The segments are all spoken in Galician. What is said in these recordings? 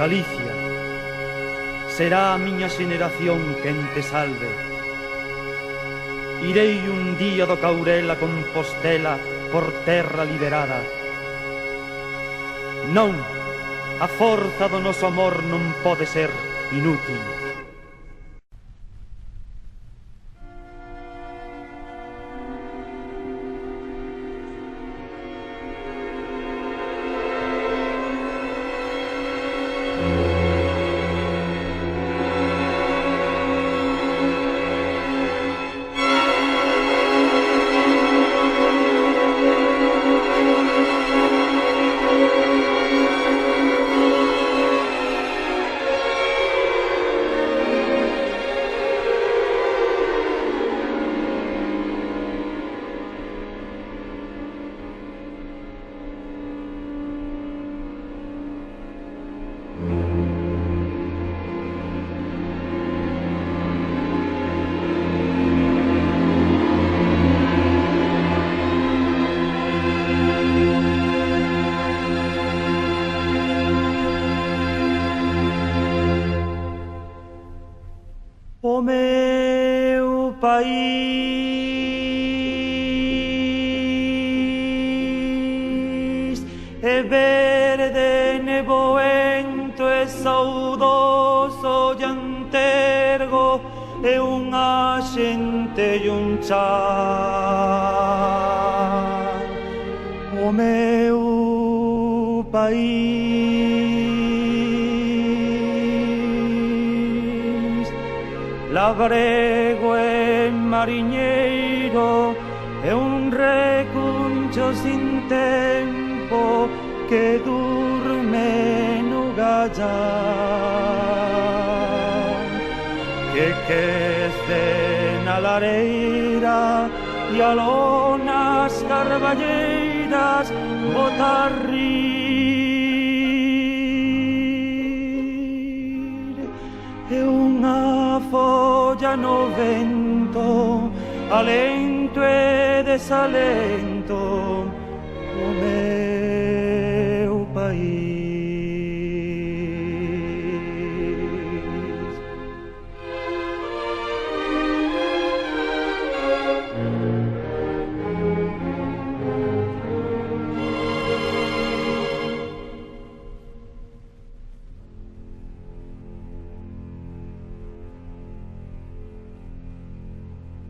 Galicia, será a miña xeneración quen te salve. Irei un día do Caurel a Compostela por terra liberada. Non, a forza do noso amor non pode ser inútil. O meu país é verde, nevoento e saudoso e antergo, é unha xente e un chan. O meu país, labrego e mariñeiro, é un recuncho sin tempo que durme no gallán, que quece na lareira e aló nas carballeiras bota a rir. É unha folla no vento, alento e desalento, o meu país.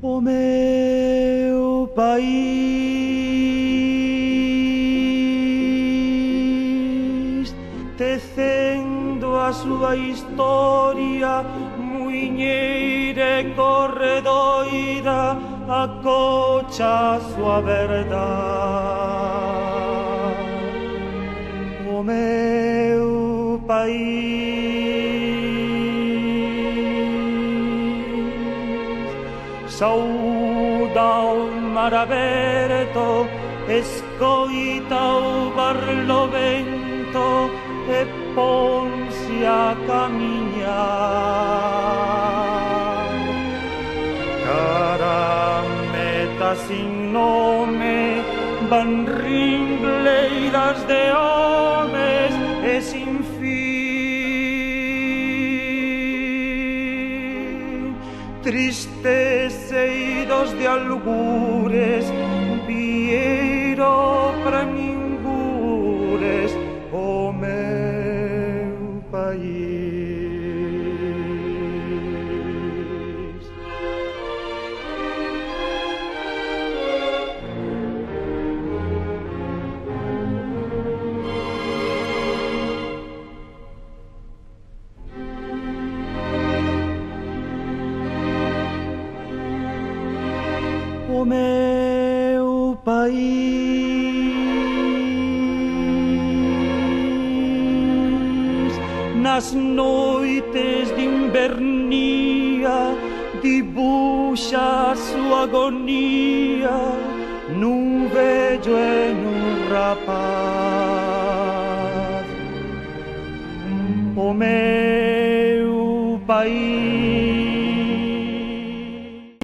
O meu país, tecendo a súa historia, muiñeira e corredoira, acocha a súa verdade. O meu país sauda o mar aberto, escoita o barlovento e ponse a camiñar. Cara meta sin nome, van ringleiras de homes e sin fin, tristes eidos de algures, vieiro para ningures, o meu país. O meu país, nas noites de invernía, dibuxa a súa agonía nun vello e nun rapaz. O meu país